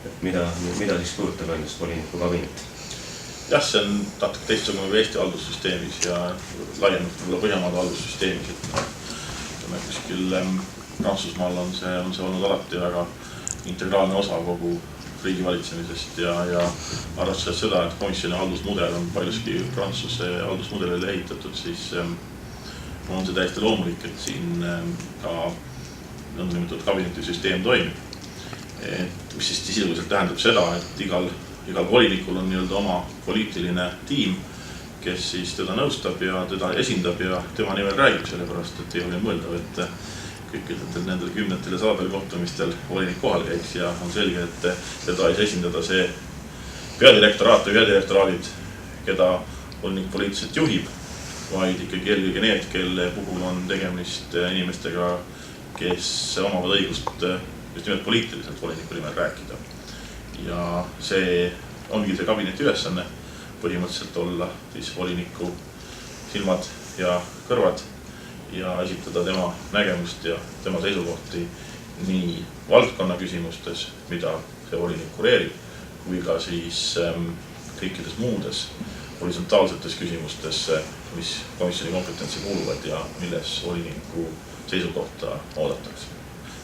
et mida siis kujutab endast voliniku kabinet? Jah, see on natuke teistsugune kui Eesti haldussüsteemis ja laiemalt võib-olla Põhjamaade haldussüsteemis, et kuskil Prantsusmaal on see olnud alati väga integraalne osa kogu riigivalitsemisest ja arvestades seda, et komisjoni haldusmudel on paljuski Prantsuse haldusmudelile ehitatud, siis on see täiesti loomulik, et siin ka nõndanimetatud kabinetisüsteem toimib. Mis siis sisuliselt tähendab seda, et igal volinikul on nii-öelda oma poliitiline tiim, kes siis teda nõustab ja teda esindab ja tema nimel räägib, sellepärast, et ei ole mõeldav, et kõikidel nendel kümnetel ja sadadel kohtumistel volinik kohal käiks ja on selge, et teda ei esindada see peadirektoraat või peadirektoraalid, keda volinik poliitiliselt juhib, vaid ikkagi eelkõige need, kelle puhul on tegemist inimestega, kes omavad õigust just nimelt poliitiliselt voliniku nimel rääkida. Ja see ongi see kabineti ülesanne põhimõtteliselt olla siis voliniku silmad ja kõrvad ja esitada tema nägemust ja tema seisukohti nii valdkonna küsimustes, mida see volinik kureerib, kui ka siis kõikides muudes horisontaalsetes küsimustes, mis komisjoni kompetentsi kuuluvad ja milles voliniku seisukohta oodatakse.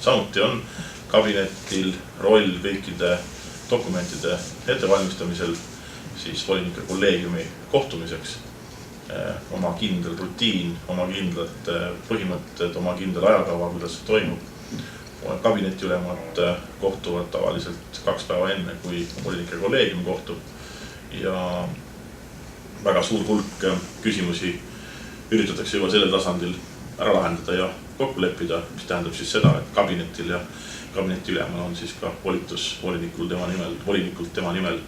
Samuti on kabinetil roll kõikide dokumentide ettevalmistamisel siis volinike kolleegiumi kohtumiseks, oma kindel rutiin, oma kindlad põhimõtted, oma kindel ajakava, kuidas see toimub. Kabinetiülemad kohtuvad tavaliselt 2 päeva enne, kui volinike kolleegium kohtub ja väga suur hulk küsimusi üritatakse juba sellel tasandil ära lahendada ja kokku leppida, mis tähendab siis seda, et kabinetil ja kabinetiülemal on siis ka volitus volinikult tema nimel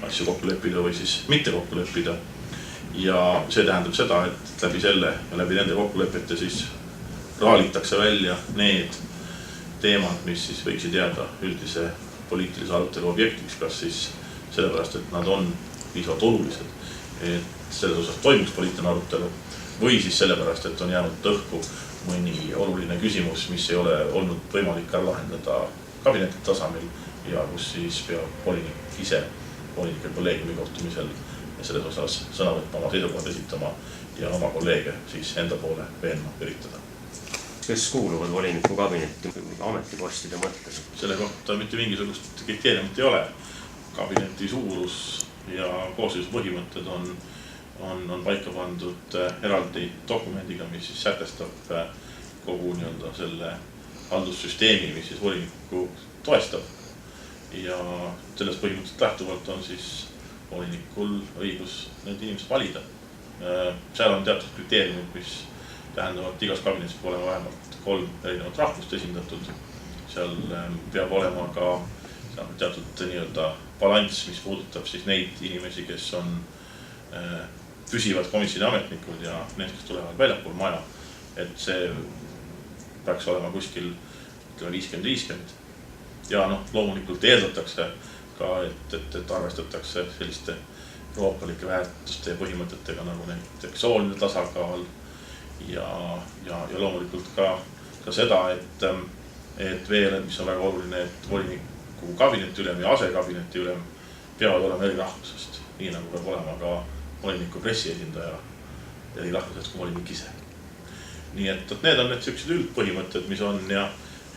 asju kokku leppida või siis mitte kokku leppida. Ja see tähendab seda, et läbi selle ja läbi nende kokkulepete siis raalitakse välja need teemad, mis siis võiksid jääda üldise poliitilise arutelu objektiks, kas siis sellepärast, et nad on piisavalt olulised, et selles osas toimuks poliitiline arutelu, või siis sellepärast, et on jäänud õhku mõni oluline küsimus, mis ei ole olnud võimalik ära lahendada kabineti tasemel ja kus siis peab volinik ise volinike kolleegiumi kohtumisel selles osas sõna võtma, oma seisukohad esitama ja oma kolleege siis enda poole veenma üritada. Kes kuuluvad voliniku kabinetti ametipostide mõttes? Selle kohta mitte mingisugust kriteeriumit ei ole. Kabineti suurus ja koosseisu põhimõtted on paika pandud eraldi dokumendiga, mis siis sätestab kogu nii-öelda selle haldussüsteemi, mis siis volinikku toestab. Ja sellest põhimõtteliselt lähtuvalt on siis volinikul õigus need inimesed valida. Seal on teatud kriteeriumid, mis tähendavad, et igas kabinetis peab olema vähemalt 3 erinevat rahvust esindatud. Seal peab olema ka teatud nii-öelda balanss, mis puudutab siis neid inimesi, kes on püsivad komisjoni ametnikud ja need, kes tulevad väljapool maja. Et see peaks olema kuskil 50-50. Ja loomulikult eeldatakse ka, et arvestatakse selliste euroopalike väärtuste ja põhimõtetega nagu näiteks sooline tasakaal ja loomulikult ka seda, et veel, mis on väga oluline, et voliniku kabinetiülem ja asekabinetiülem peavad olema eri rahvusest, nii nagu peab olema ka voliniku pressiesindaja eri rahvusest kui volinik ise. Nii et need on need sellised üldpõhimõtted, mis on ja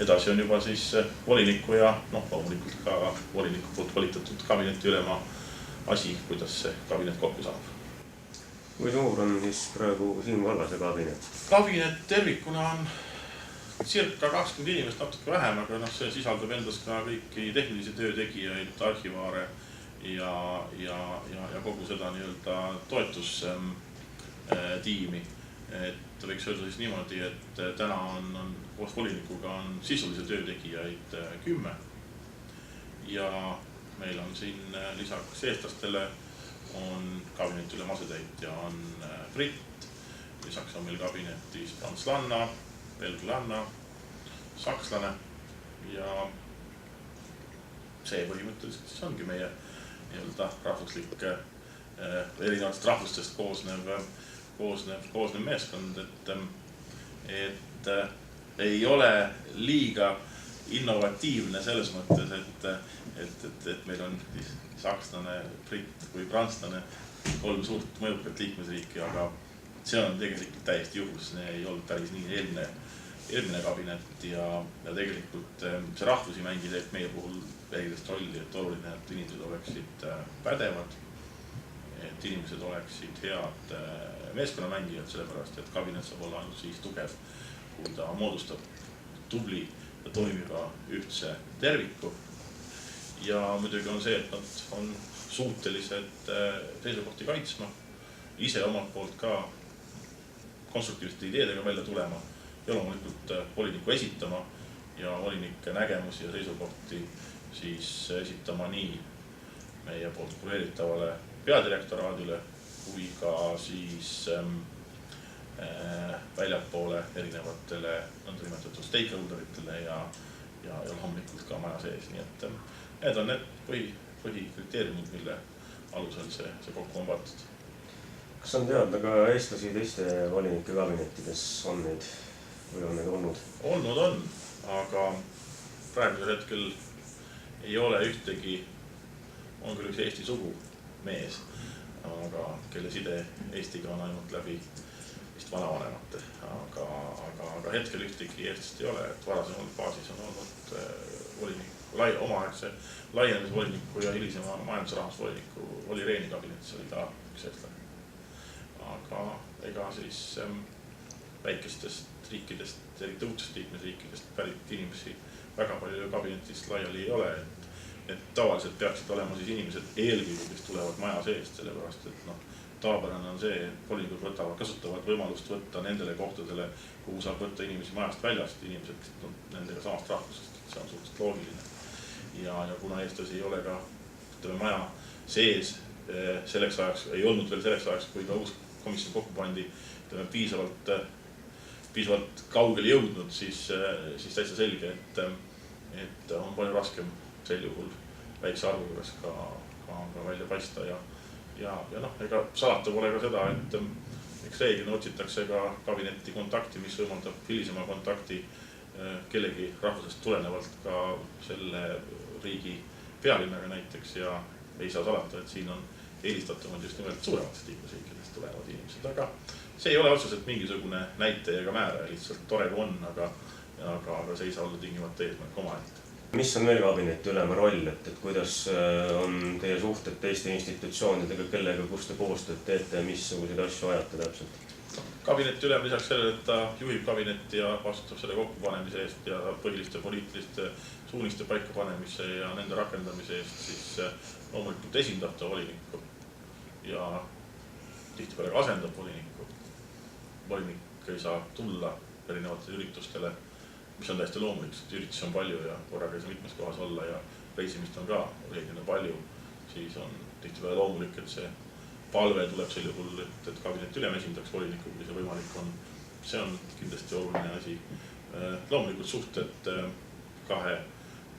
edasi on juba siis voliniku ja loomulikult ka voliniku poolt volitatud kabinetiülema asi, kuidas see kabinet kokku saab. Kui suur on siis praegu Siim Kallase kabinet? Kabinet tervikuna on circa 20 inimest, natuke vähem, aga see sisaldab endas ka kõiki tehnilisi töötegijaid, arhivaare ja kogu seda nii-öelda toetustiimi. Et võiks öelda siis niimoodi, et täna on koos volinikuga on sisulise töötegijaid 10 ja meil on siin lisaks eestlastele on kabinetiülem asetäitja on Brit, lisaks on meil kabinetis prantslanna, belglanna, sakslane ja see põhimõtteliselt siis ongi meie nii-öelda rahvuslik erinevatest rahvustest koosnev meeskond, et ei ole liiga innovatiivne selles mõttes, et meil on sakslane, britt või prantslane, 3 suurt mõjukat liikmesriiki, aga see on tegelikult täiesti juhus, see ei olnud päris nii eelmine kabinet ja tegelikult see rahvusi mängi teeb meie puhul väikest rolli, et oluline, et inimesed oleksid pädevad, et inimesed oleksid head meeskonnamängijad, sellepärast et kabinet saab olla ainult siis tugev, kui ta moodustab tubli ja toimiva ühtse terviku. Ja muidugi on see, et nad on suutelised seisukohti kaitsma, ise omalt poolt ka konstruktiivsete ideedega välja tulema ja loomulikult voliniku esitama ja volinike nägemusi ja seisukohti siis esitama nii meie poolt kureeritavale peadirektoraadile kui ka siis väljapoole erinevatele nõndanimetatud stakeholderitele ja loomulikult ka maja sees. Nii et need on need põhikriteeriumid, mille alusel see kokku on pandud. Kas on teada ka eestlasi teiste volinike kabinettides on neid või on neid olnud? Olnud on, aga praegusel hetkel ei ole ühtegi, on küll üks Eesti sugu mees, aga kelle side Eestiga on ainult läbi vist vanavanemate, aga hetkel ühtegi Eestist ei ole, et varasemal faasis on olnud voliniku, omaaegse laienemisvoliniku ja hilisema majandus- ja rahandusvoliniku Olli Rehni kabinetis oli ka üks eestlane. Aga ega siis väikestest riikidest, eriti uutest liikmesriikidest pärit inimesi väga palju kabinetist laiali ei ole, et tavaliselt peaksid olema siis inimesed eelkõige, kes tulevad maja seest, sellepärast et tavapärane on see, et volinikud kasutavad võimalust võtta nendele kohtadele, kuhu saab võtta inimesi majast väljast, inimesed nendega samast rahvusest, see on suhteliselt loogiline. Ja kuna eestlasi ei ole ka maja sees selleks ajaks, ei olnud veel selleks ajaks, kui ka uus komisjon kokku pandi, piisavalt kaugele jõudnud, siis täitsa selge, et on palju raskem sel juhul väikse arvu juures ka välja paista ja ega salata pole ka seda, et eks reeglina otsitakse ka kabinetti kontakti, mis võimaldab hilisema kontakti kellegi rahvusest tulenevalt ka selle riigi pealinnaga näiteks ja ei saa salata, et siin on eelistatumad just nimelt suurematest liikmesriikidest tulevad inimesed, aga see ei ole otseselt mingisugune näitaja ega määra, lihtsalt tore kui on, aga see ei saa olla tingimata eesmärk omaette. Mis on veel kabineti ülema roll, et kuidas on teie suhted teiste institutsioonidega, kellega, kus te koostööd teete ja missuguseid asju ajate täpselt? Kabineti ülem lisaks sellele, et ta juhib kabinetti ja vastutab selle kokkupanemise eest ja põhiliste poliitiliste suuniste paikapanemise ja nende rakendamise eest, siis loomulikult esindab ta volinikku ja tihtipeale ka asendab volinikku. Volinik ei saa tulla erinevatele üritustele, mis on täiesti loomulik, sest üritusi on palju ja korraga ei saa mitmes kohas olla ja reisimist on ka reeglina palju, siis on tihtipeale loomulik, et see palve tuleb sel juhul, et kabinet ülem esindaks volinikku, kui see võimalik on. See on kindlasti oluline asi. Loomulikult suhted kahe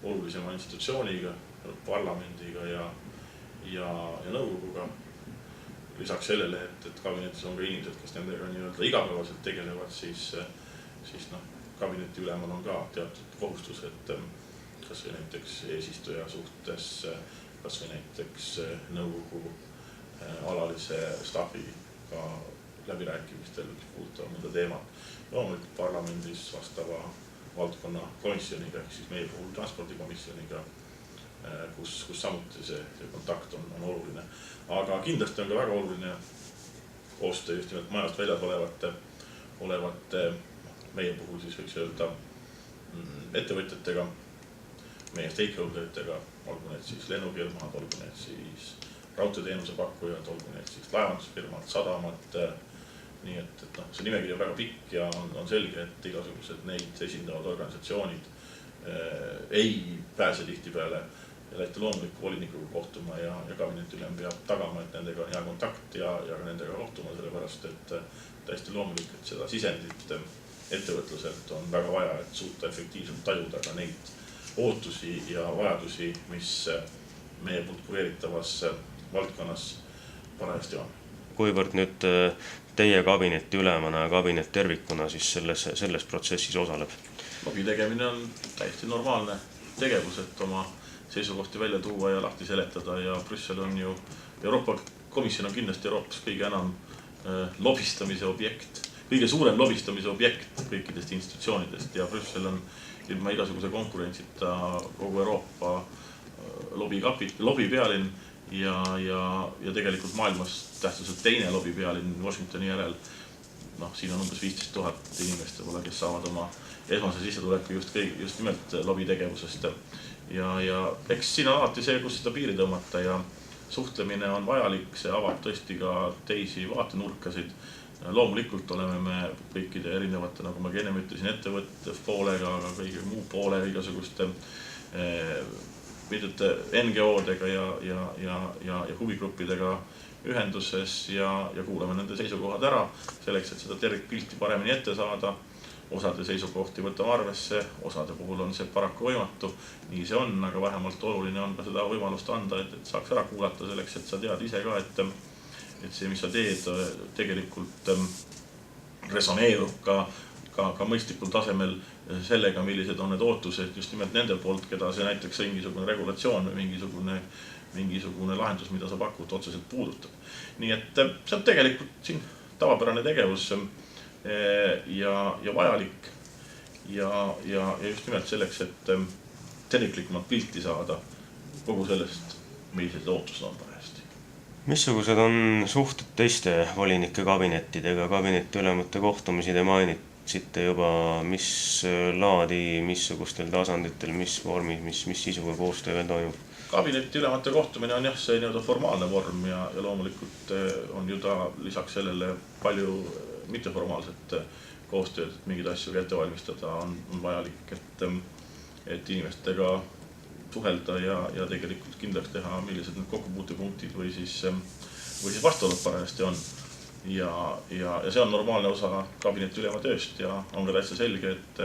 olulisema institutsiooniga, parlamendiga ja nõukoguga. Lisaks sellele, et kabinetis on ka inimesed, kes nendega nii-öelda igapäevaselt tegelevad, siis kabineti ülemal on ka teatud kohustus, et kas või näiteks eesistuja suhtes, kas või näiteks nõukogu alalise staffiga läbirääkimistel puudutav mõnda teemat. Loomulikult parlamendis vastava valdkonna komisjoniga, ehk siis meie puhul transpordikomisjoniga, kus samuti see kontakt on oluline. Aga kindlasti on ka väga oluline koostöö just nimelt majast väljas olevate meie puhul siis võiks öelda ettevõtjatega, meie stakeholderitega, olgu need siis lennufirmad, olgu need siis raudteeteenuse pakkujad, olgu need siis laevandusfirmad, sadamad. Nii et see nimekiri on väga pikk ja on selge, et igasugused neid esindavad organisatsioonid ei pääse tihtipeale täiesti loomuliku volinikuga kohtuma ja kabineti ülem peab tagama, et nendega on hea kontakt ja ka nendega kohtuma, sellepärast et täiesti loomulik, et seda sisendit ettevõtluselt on väga vaja, et suuta efektiivselt tajuda ka neid ootusi ja vajadusi, mis meie poolt kureeritavas valdkonnas parajasti on. Kuivõrd nüüd teie kabineti ülemana ja kabinet tervikuna siis selles protsessis osaleb? Lobi tegemine on täiesti normaalne tegevus, et oma seisukohti välja tuua ja lahti seletada ja Brüssel on ju, Euroopa Komisjon on kindlasti Euroopas kõige enam lobistamise objekt, kõige suurem lobistamise objekt kõikidest institutsioonidest ja Brüssel on ilma igasuguse konkurentsita kogu Euroopa lobi pealinn ja tegelikult maailmas tähtsuselt teine lobi pealinn Washingtoni järel. Siin on umbes 15 000 inimest, kes saavad oma esmase sissetuleku just nimelt lobitegevusest. Ja eks siin on alati see, kus seda piiri tõmmata ja suhtlemine on vajalik, see avab tõesti ka teisi vaatenurkasid. Loomulikult oleme me kõikide erinevate, nagu ma enne ütlesin, ettevõtte poolega, aga kõige muu poole igasuguste NGO-dega ja huvigruppidega ühenduses ja kuulame nende seisukohad ära selleks, et seda tervikpilti paremini ette saada. Osade seisukohti võtame arvesse, osade puhul on see paraku võimatu. Nii see on, aga vähemalt oluline on ka seda võimalust anda, et saaks ära kuulata selleks, et sa tead ise ka, et see, mis sa teed, tegelikult resoneerub ka mõistlikul tasemel sellega, millised on need ootused just nimelt nende poolt, keda see näiteks mingisugune regulatsioon või mingisugune lahendus, mida sa pakud, otseselt puudutab. Nii et see on tegelikult siin tavapärane tegevus ja vajalik ja just nimelt selleks, et terviklikumat pilti saada kogu sellest, millised ootused on parajasti. Missugused on suhted teiste volinike kabinettidega, kabinetiülemate kohtumisi te mainitsite juba, mis laadi, missugustel tasanditel, mis vormis, mis sisuga koostöö veel toimub? Kabinetiülemate kohtumine on see formaalne vorm ja loomulikult on ju ta lisaks sellele palju mitteformaalset koostööd, et mingeid asju ette valmistada on vajalik, et inimestega suhelda ja tegelikult kindlaks teha, millised need kokkupuutepunktid või siis vastuolud parajasti on. Ja see on normaalne osa kabinetiülema tööst ja on ka täitsa selge, et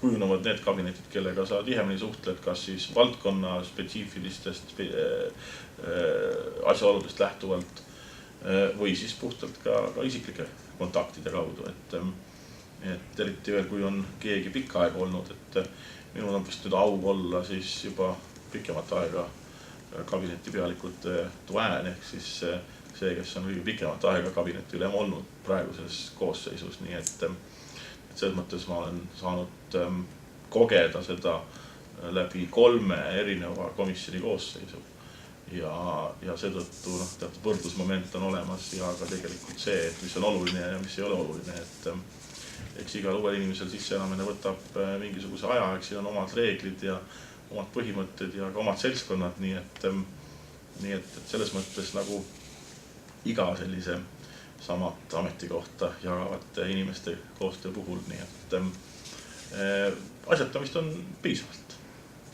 kujunevad need kabinetid, kellega sa tihemini suhtled, kas siis valdkonna spetsiifilistest asjaoludest lähtuvalt või siis puhtalt ka isiklike kontaktide kaudu. Et eriti veel, kui on keegi pikka aega olnud, et minul on vist nüüd au olla siis juba pikemat aega kabineti pealikult tuään ehk siis see, kes on kõige pikemat aega kabineti ülem olnud praeguses koosseisus. Nii et selles mõttes ma olen saanud kogeda seda läbi 3 erineva komisjoni koosseisu ja seetõttu teatud võrdlusmoment on olemas ja ka tegelikult see, mis on oluline ja mis ei ole oluline, et eks igal uuel inimesel sisseelamine võtab mingisuguse aja, eks siin on omad reeglid ja omad põhimõtted ja ka omad seltskonnad, nii et selles mõttes nagu iga sellise samat ametikohta jagavate inimeste koostöö puhul, nii et asjatamist on piisavalt.